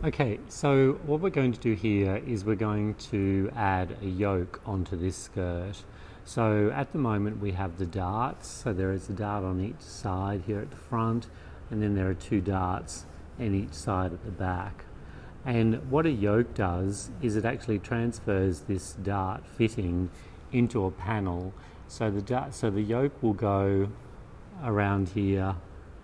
Okay, so what we're going to do here is we're going to add a yoke onto this skirt. So at the moment we have the darts, so there is a dart on each side here at the front, and then there are two darts in each side at the back. And what a yoke does is it actually transfers this dart fitting into a panel. So the yoke will go around here,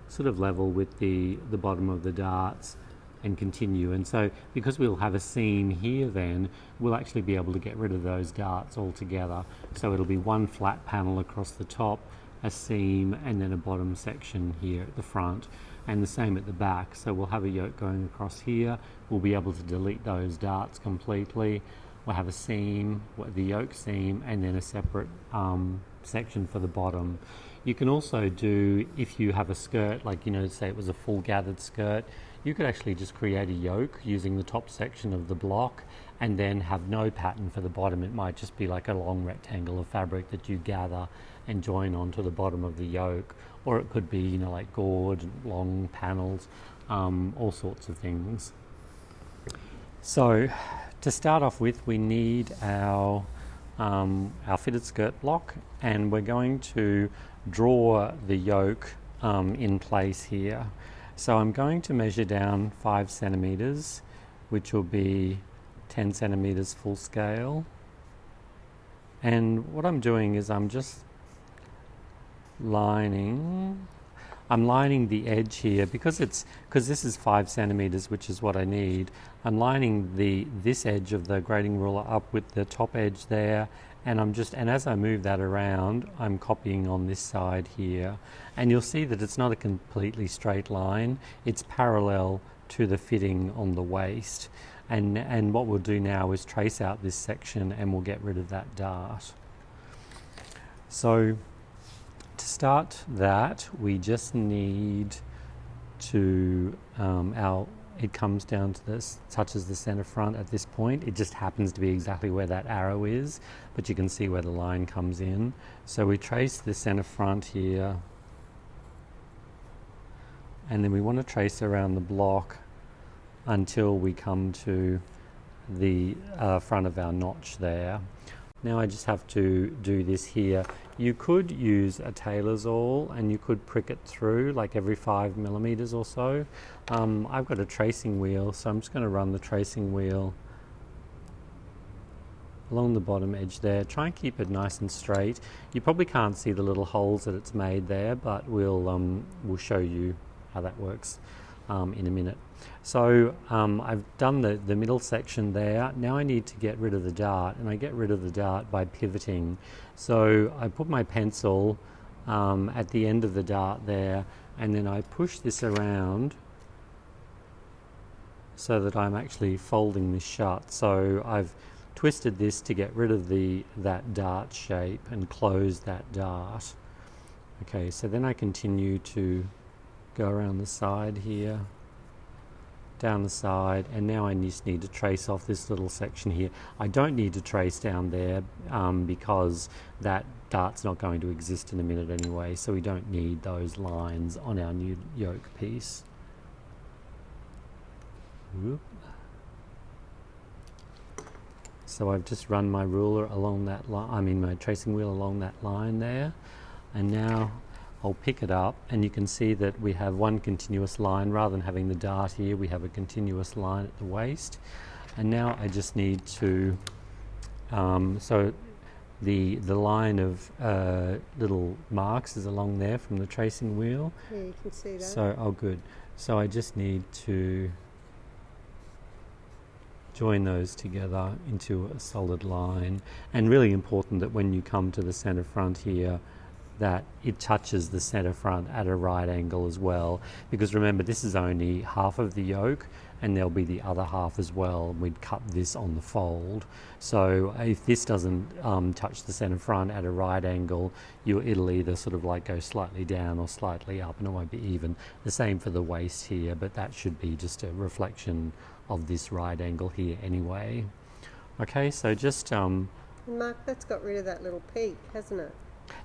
sort of level with the bottom of the darts, and continue. And so because we'll have a seam here, then we'll actually be able to get rid of those darts altogether. So it'll be one flat panel across the top, a seam, and then a bottom section here at the front, and the same at the back. So we'll have a yoke going across here. We'll be able to delete those darts completely. We'll have a seam, the yoke seam, and then a separate section for the bottom. You can also do, if you have a skirt, like, say it was a full gathered skirt, you could actually just create a yoke using the top section of the block and then have no pattern for the bottom. It might just be like a long rectangle of fabric that you gather and join onto the bottom of the yoke. Or it could be, like gored, long panels, all sorts of things. So to start off with, we need our fitted skirt block, and we're going to draw the yoke in place here. So I'm going to measure down 5 centimeters, which will be 10 centimeters full scale. And what I'm doing is I'm just lining the edge here because this is 5 centimeters, which is what I need. I'm lining this edge of the grading ruler up with the top edge there, and as I move that around, I'm copying on this side here, and you'll see that it's not a completely straight line. It's parallel to the fitting on the waist, and what we'll do now is trace out this section, and we'll get rid of that dart. So to start that, we just need to it comes down to this, touches the center front at this point. It just happens to be exactly where that arrow is, but you can see where the line comes in. So we trace the center front here, and then we want to trace around the block until we come to the front of our notch there. Now I just have to do this here. You could use a tailor's awl and you could prick it through like every 5 millimeters or so. I've got a tracing wheel, so I'm just going to run the tracing wheel along the bottom edge there. Try and keep it nice and straight. You probably can't see the little holes that it's made there, but we'll show you how that works in a minute. So I've done the middle section there. Now I need to get rid of the dart, and I get rid of the dart by pivoting. So I put my pencil at the end of the dart there, and then I push this around so that I'm actually folding this shut. So I've twisted this to get rid of that dart shape and close that dart. Okay, so then I continue to go around the side here, down the side, and now I just need to trace off this little section here. I don't need to trace down there because that dart's not going to exist in a minute anyway, so we don't need those lines on our new yoke piece. Whoop. So I've just run my ruler along that line, my tracing wheel along that line there, and now I'll pick it up, and you can see that we have one continuous line. Rather than having the dart here, we have a continuous line at the waist. And now I just need to, so the line of little marks is along there from the tracing wheel. Yeah, you can see that. So, oh good. So I just need to join those together into a solid line. And really important that when you come to the center front here, that it touches the center front at a right angle as well, because remember, this is only half of the yoke and there'll be the other half as well. We'd cut this on the fold, so if this doesn't touch the center front at a right angle, it'll either sort of like go slightly down or slightly up, and it won't be even. The same for the waist here, but that should be just a reflection of this right angle here anyway. Okay, so just Mark, that's got rid of that little peak, hasn't it?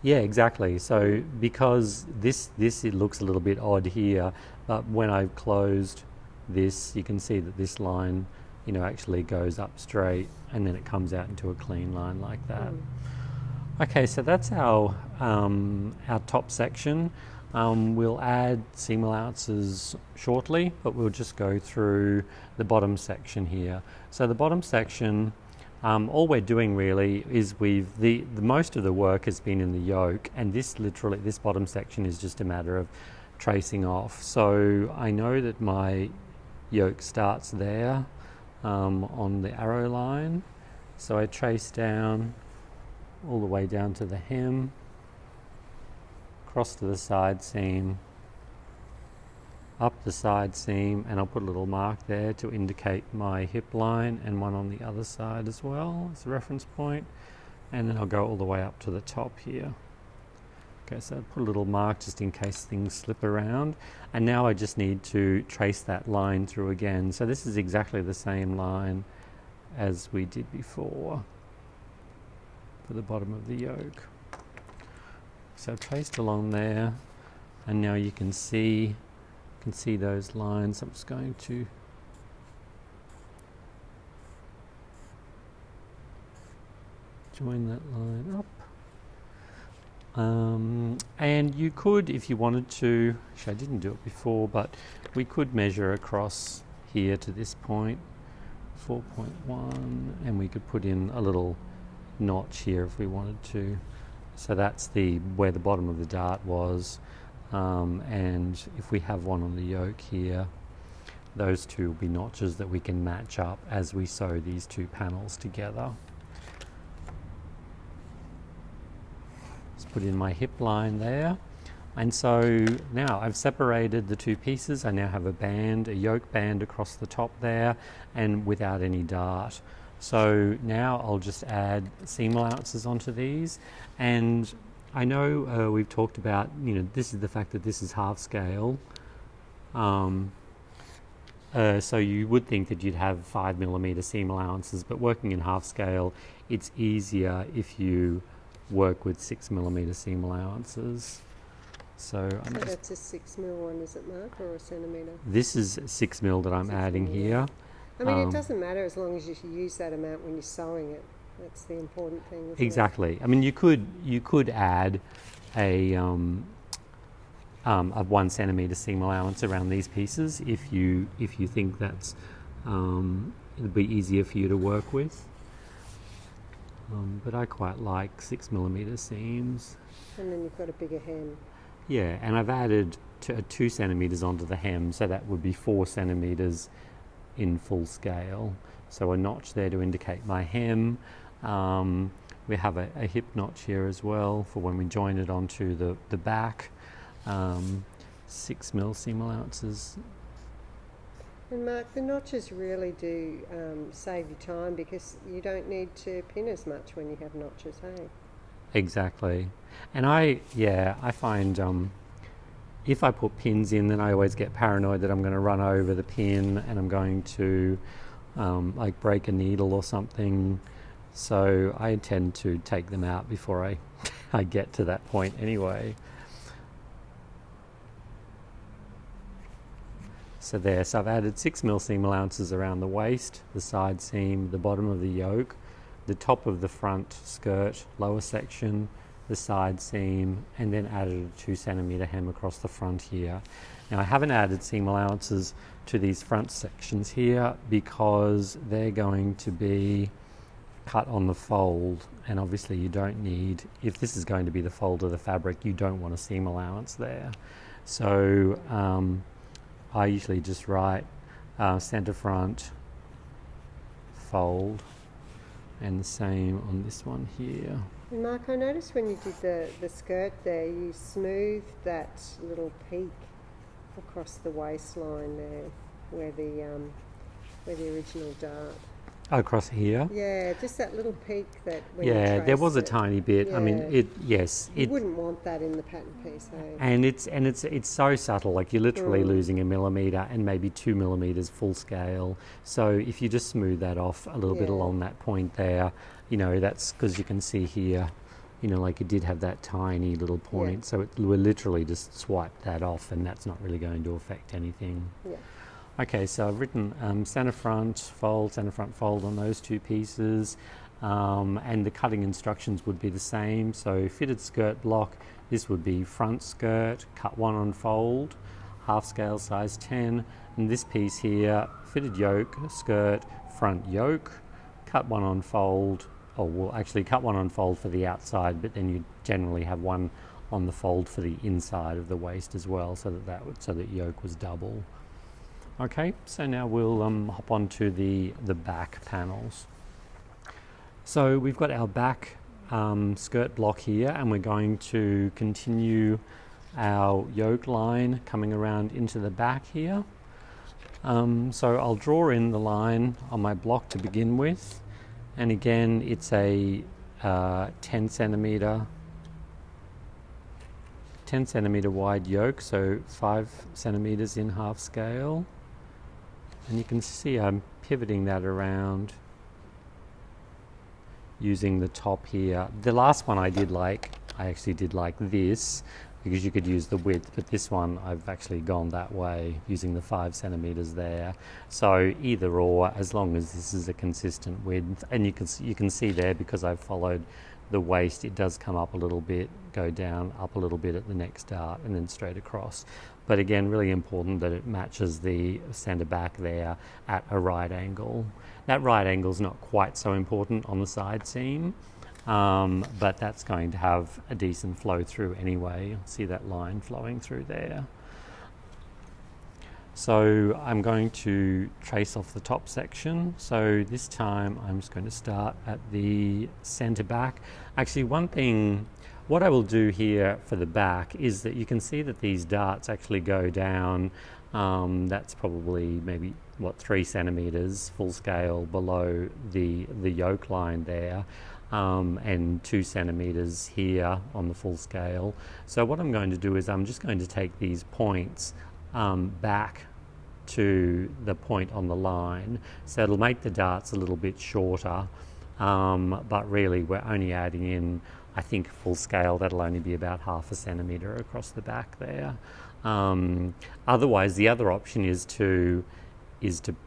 Yeah, exactly. So because this it looks a little bit odd here, but when I've closed this, you can see that this line, you know, actually goes up straight and then it comes out into a clean line like that. Okay, so that's our top section. We'll add seam allowances shortly, but we'll just go through the bottom section here. So the bottom section, all we're doing really is the most of the work has been in the yoke, and this bottom section is just a matter of tracing off. So I know that my yoke starts there on the arrow line, so I trace down all the way down to the hem, across to the side seam, up the side seam, and I'll put a little mark there to indicate my hip line, and one on the other side as well as a reference point, and then I'll go all the way up to the top here. Okay, so I'll put a little mark just in case things slip around, and now I just need to trace that line through again. So this is exactly the same line as we did before for the bottom of the yoke. So I've traced along there, and now you can see those lines. I'm just going to join that line up. And you could, if you wanted to, actually I didn't do it before, but we could measure across here to this point, 4.1, and we could put in a little notch here if we wanted to. So that's where the bottom of the dart was, and if we have one on the yoke here, those two will be notches that we can match up as we sew these two panels together. Let's put in my hip line there, and so now I've separated the two pieces. I now have a yoke band across the top there, and without any dart. So now I'll just add seam allowances onto these, and I know we've talked about, you know, this is the fact that this is half scale, so you would think that you'd have 5mm seam allowances, but working in half scale, it's easier if you work with 6mm seam allowances. So that's a 6mm one, is it, Mark, or a centimetre? This is 6mm that I'm adding here. I mean, it doesn't matter as long as you use that amount when you're sewing it. That's the important thing, isn't exactly. it? I mean, you could add a 1 centimetre seam allowance around these pieces if you think that's it'll be easier for you to work with. But I quite like 6mm seams. And then you've got a bigger hem. Yeah, and I've added 2 centimetres onto the hem, so that would be 4 centimetres in full scale. So a notch there to indicate my hem. We have a hip notch here as well for when we join it onto the back. 6mm seam allowances. And Mark, the notches really do save you time, because you don't need to pin as much when you have notches, hey? Exactly. And I find if I put pins in, then I always get paranoid that I'm going to run over the pin and I'm going to like break a needle or something. So I tend to take them out before I get to that point anyway. So I've added 6mm seam allowances around the waist, the side seam, the bottom of the yoke, the top of the front skirt, lower section, the side seam, and then added a 2 centimetre hem across the front here. Now I haven't added seam allowances to these front sections here because they're going to be cut on the fold, and obviously you don't need, if this is going to be the fold of the fabric, you don't want a seam allowance there. So I usually just write centre front fold, and the same on this one here. And Mark, I noticed when you did the skirt there, you smoothed that little peak across the waistline there, where the original dart. Across here? Yeah, just that little peak that when yeah, you there was a it. tiny bit. Yeah. I mean, you wouldn't want that in the pattern piece, eh? And it's so subtle, like you're literally losing a millimetre and maybe 2 millimetres full scale. So if you just smooth that off a little bit along that point there, you know, that's because you can see here, you know, like it did have that tiny little point. Yeah. So we'll literally just swipe that off, and that's not really going to affect anything. Yeah. Okay, so I've written centre front fold on those two pieces, and the cutting instructions would be the same. So fitted skirt block, this would be front skirt, cut 1 on fold, half scale size 10, and this piece here, fitted yoke, skirt, front yoke, cut 1 on fold, or we'll actually cut 1 on fold for the outside, but then you generally have 1 on the fold for the inside of the waist as well, so that yoke was double. Okay, so now we'll hop on to the back panels. So we've got our back skirt block here, and we're going to continue our yoke line coming around into the back here. So I'll draw in the line on my block to begin with, and again it's a 10 centimeter wide yoke, so 5 centimeters in half scale. And you can see I'm pivoting that around using the top here. The last one I actually did like this, because you could use the width, but this one I've actually gone that way using the 5 centimeters there. So either or, as long as this is a consistent width. And you can see there, because I've followed the waist, it does come up a little bit, go down, up a little bit at the next dart, and then straight across. But again, really important that it matches the centre back there at a right angle. That right angle is not quite so important on the side seam, but that's going to have a decent flow through anyway. See that line flowing through there. So I'm going to trace off the top section. So this time I'm just going to start at the centre back. Actually, what I will do here for the back is that you can see that these darts actually go down. That's probably maybe 3 centimeters full scale below the yoke line there, and 2 centimeters here on the full scale. So what I'm going to do is I'm just going to take these points back to the point on the line, so it'll make the darts a little bit shorter, but really we're only adding in, I think full scale, that'll only be about 0.5 centimeter across the back there. Otherwise, the other option is to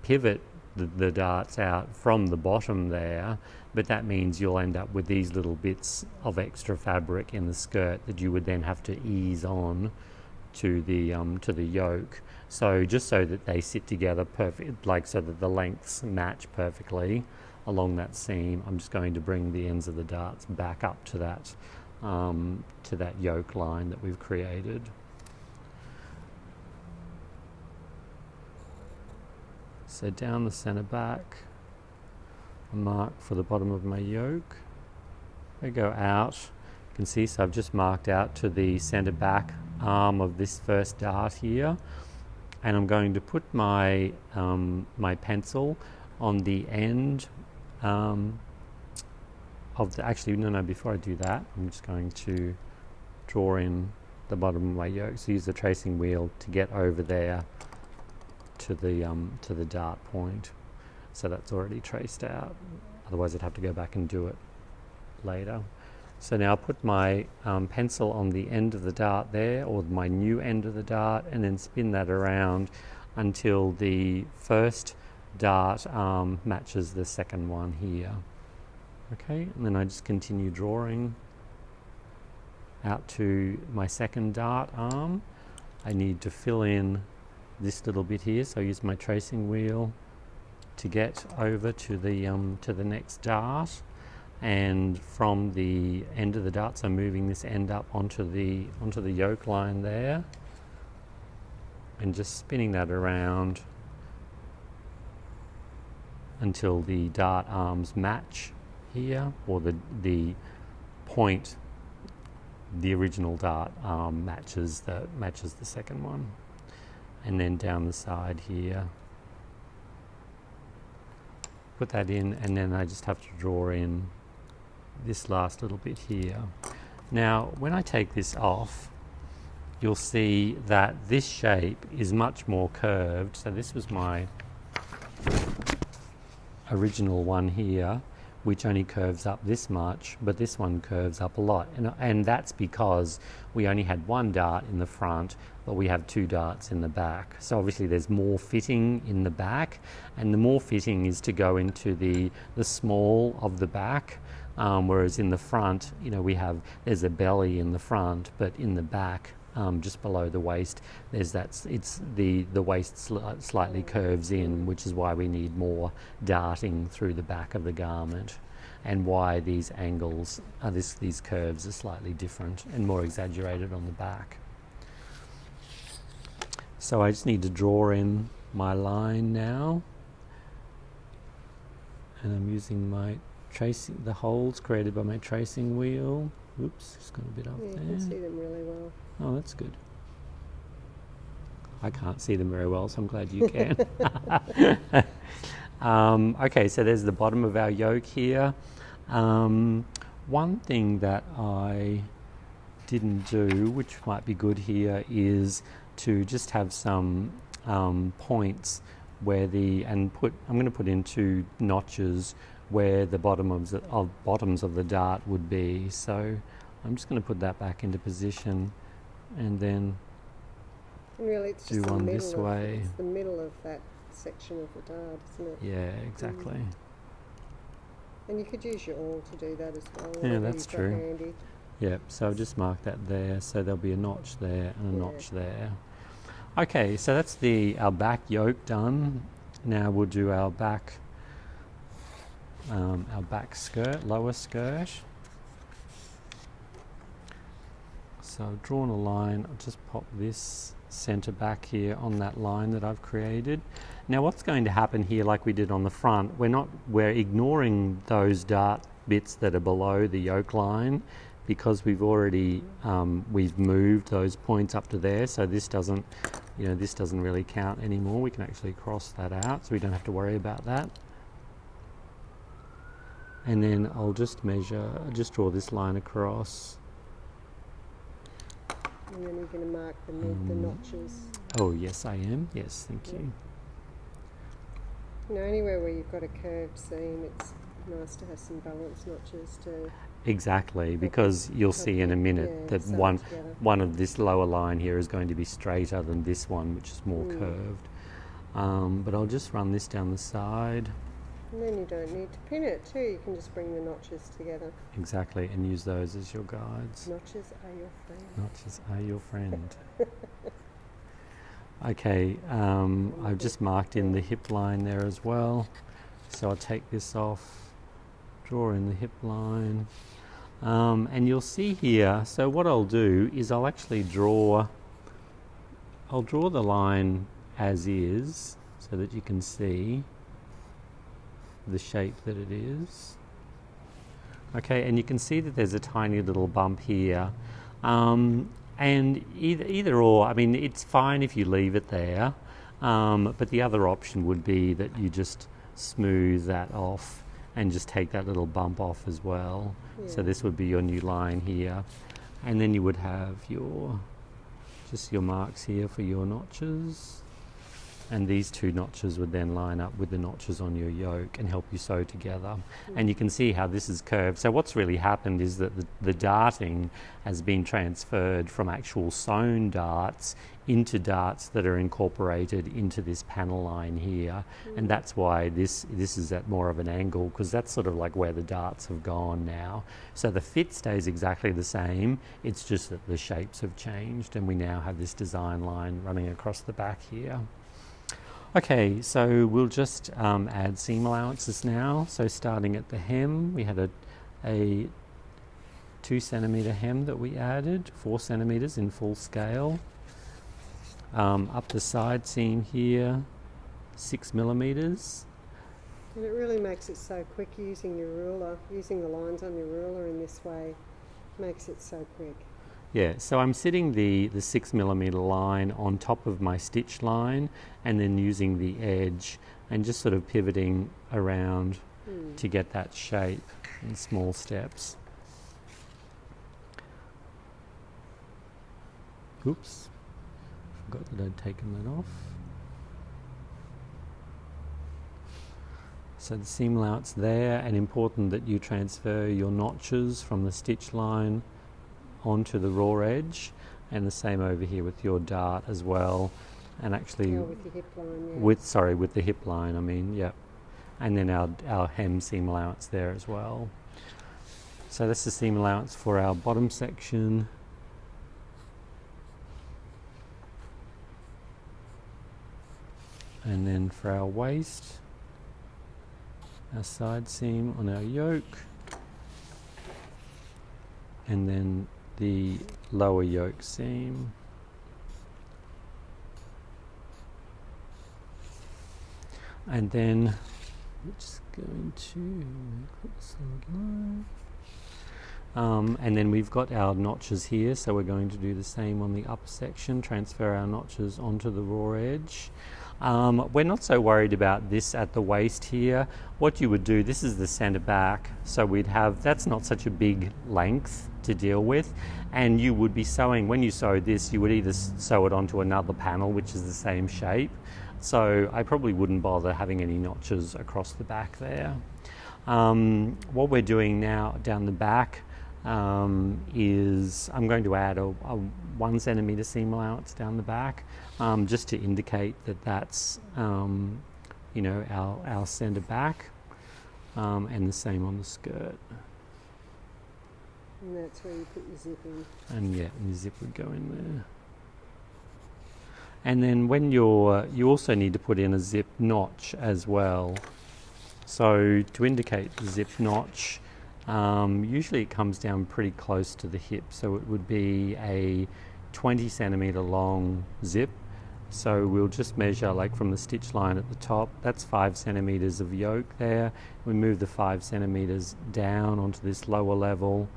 pivot the darts out from the bottom there, but that means you'll end up with these little bits of extra fabric in the skirt that you would then have to ease on to the yoke. So just so that they sit together perfect, so that the lengths match perfectly along that seam, I'm just going to bring the ends of the darts back up to that yoke line that we've created. So down the centre back, a mark for the bottom of my yoke. I go out, you can see, so I've just marked out to the centre back arm of this first dart here, and I'm going to put my my pencil on the end before I do that, I'm just going to draw in the bottom of my yoke. So use the tracing wheel to get over there to the dart point. So that's already traced out. Otherwise I'd have to go back and do it later. So now I'll put my pencil on the end of the dart there, or my new end of the dart, and then spin that around until the first dart matches the second one here. Okay, and then I just continue drawing out to my second dart arm. I need to fill in this little bit here, so I use my tracing wheel to get over to the next dart, and from the end of the darts I'm moving this end up onto the yoke line there, and just spinning that around until the dart arms match here, or the point, the original dart arm matches the second one. And then down the side here, put that in, and then I just have to draw in this last little bit here. Now when I take this off, you'll see that this shape is much more curved. So this was my original one here, which only curves up this much, but this one curves up a lot. And that's because we only had one dart in the front, but we have two darts in the back. So obviously there's more fitting in the back, and the more fitting is to go into the small of the back, whereas in the front, there's a belly in the front, but in the back, just below the waist, the waist slightly curves in, which is why we need more darting through the back of the garment, and why these angles these curves are slightly different and more exaggerated on the back. So I just need to draw in my line now, and I'm using my the holes created by my tracing wheel. Oops, just got a bit up there. You can see them really well. Oh, that's good. I can't see them very well, so I'm glad you can. Okay, so there's the bottom of our yoke here. One thing that I didn't do, which might be good here, is to just have some points where I'm going to put in 2 notches where the bottoms of the dart would be. So I'm just going to put that back into position, and then really it's do just one this way. It's the middle of that section of the dart, isn't it? Yeah, exactly. And you could use your awl to do that as well. Yeah, that's true. Handy. Yep, so I've just marked that there, so there'll be a notch there and a notch there. Okay, so that's our back yoke done. Now we'll do our back skirt, lower skirt. So I've drawn a line. I'll just pop this centre back here on that line that I've created. Now what's going to happen here, like we did on the front, we're ignoring those dart bits that are below the yoke line, because we've already we've moved those points up to there, so this doesn't really count anymore. We can actually cross that out, so we don't have to worry about that. And then I'll just draw this line across. And then you're going to mark the notches. Oh yes, I am. Yes, thank you. Anywhere where you've got a curved seam, it's nice to have some balance notches to... Exactly, because you'll see in a minute that one of this lower line here is going to be straighter than this one, which is more curved. But I'll just run this down the side. And then you don't need to pin it too, you can just bring the notches together. Exactly, and use those as your guides. Notches are your friend. Notches are your friend. Okay, I've just marked in the hip line there as well. So I'll take this off, draw in the hip line. And you'll see here, so what I'll do is I'll actually draw the line as is, so that you can see the shape that it is. Okay, and you can see that there's a tiny little bump here. And either or, I mean, it's fine if you leave it there, but the other option would be that you just smooth that off and just take that little bump off as well. Yeah. So this would be your new line here, and then you would have your marks here for your notches, and these 2 notches would then line up with the notches on your yoke and help you sew together. And you can see how this is curved. So what's really happened is that the darting has been transferred from actual sewn darts into darts that are incorporated into this panel line here. And that's why this is at more of an angle, because that's sort of like where the darts have gone now. So the fit stays exactly the same, it's just that the shapes have changed, and we now have this design line running across the back here. Okay, so we'll just add seam allowances now. So starting at the hem, we had a 2 centimetre hem that we added, 4 centimetres in full scale. Up the side seam here, 6 millimetres. And it really makes it so quick using your ruler, using the lines on your ruler in this way makes it so quick. Yeah, so I'm sitting the 6 millimetre line on top of my stitch line, and then using the edge and just sort of pivoting around to get that shape in small steps. Oops, forgot that I'd taken that off. So the seam allowance there, and important that you transfer your notches from the stitch line onto the raw edge, and the same over here with your dart as well. And actually, with the hip line, yeah. with the hip line, I mean, yep. And then our hem seam allowance there as well. So that's the seam allowance for our bottom section. And then for our waist, our side seam on our yoke, and then the lower yoke seam. And then we're just going to put this on line. And then we've got our notches here, so we're going to do the same on the upper section, transfer our notches onto the raw edge. We're not so worried about this at the waist here. What you would do, this is the centre back, so we'd have, that's not such a big length to deal with, and you would be sewing, when you sew this, you would either sew it onto another panel which is the same shape, so I probably wouldn't bother having any notches across the back there. What we're doing now down the back is I'm going to add a 1 centimetre seam allowance down the back, just to indicate that that's you know, our centre back, and the same on the skirt. And that's where you put your zip in. And yeah, and the zip would go in there. And then when you also need to put in a zip notch as well. So to indicate the zip notch, usually it comes down pretty close to the hip, so it would be a 20 centimetre long zip. So we'll just measure, like from the stitch line at the top, that's 5 centimetres of yoke there. We move the 5 centimetres down onto this lower level,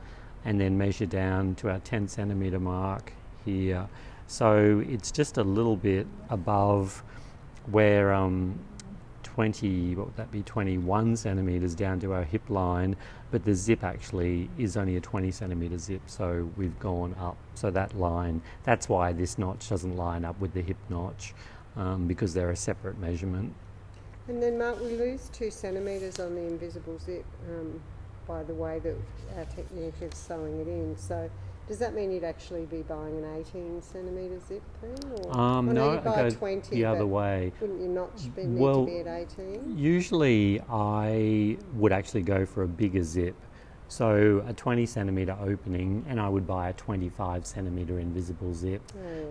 and then measure down to our 10 centimetre mark here. So it's just a little bit above where 21 centimetres down to our hip line, but the zip actually is only a 20 centimetre zip, so we've gone up. So that line, that's why this notch doesn't line up with the hip notch, because they're a separate measurement. And then Mark, we lose 2 centimetres on the invisible zip by the way that our technique of sewing it in. So does that mean you'd actually be buying an 18 centimetre zip then? Or no, you it buy goes 20, the other way. Wouldn't your notch need Well, to be at 18? Usually I would actually go for a bigger zip. So a 20 centimetre opening, and I would buy a 25 centimetre invisible zip.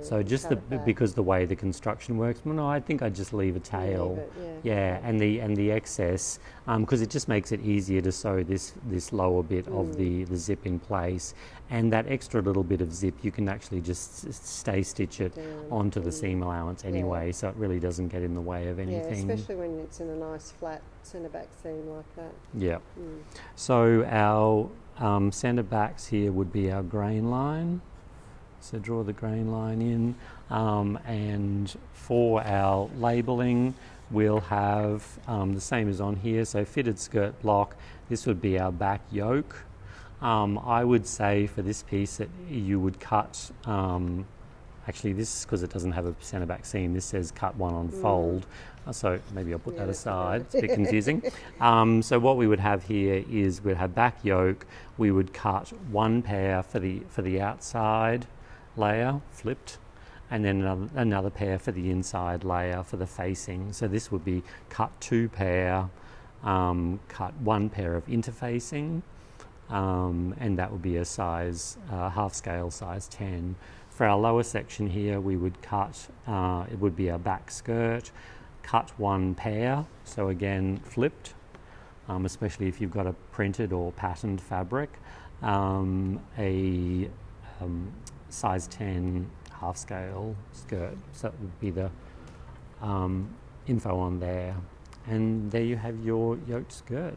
So just because the way the construction works, well, no, I think I'd just leave a tail. Yeah, and the excess, because it just makes it easier to sew this lower bit of the zip in place. And that extra little bit of zip, you can actually just stitch it onto the seam allowance anyway, so it really doesn't get in the way of anything. Yeah, especially when it's in a nice flat centre back seam like that. Yeah. So our centre backs here would be our grain line. So draw the grain line in, and for our labelling, we'll have the same as on here. So fitted skirt block, this would be our back yoke. I would say for this piece that you would cut, actually this, because it doesn't have a centre back seam, this says cut one on fold, so maybe I'll put that aside, it's a bit confusing. So what we would have here is we'd have back yoke, we would cut 1 pair for the outside layer, flipped, and then another pair for the inside layer for the facing. So this would be cut 2 pair, cut 1 pair of interfacing, and that would be a size, half scale size 10. For our lower section here, we would cut, it would be our back skirt, cut 1 pair, so again flipped, especially if you've got a printed or patterned fabric, a size 10 half scale skirt. So that would be the info on there. And there you have your yoked skirt.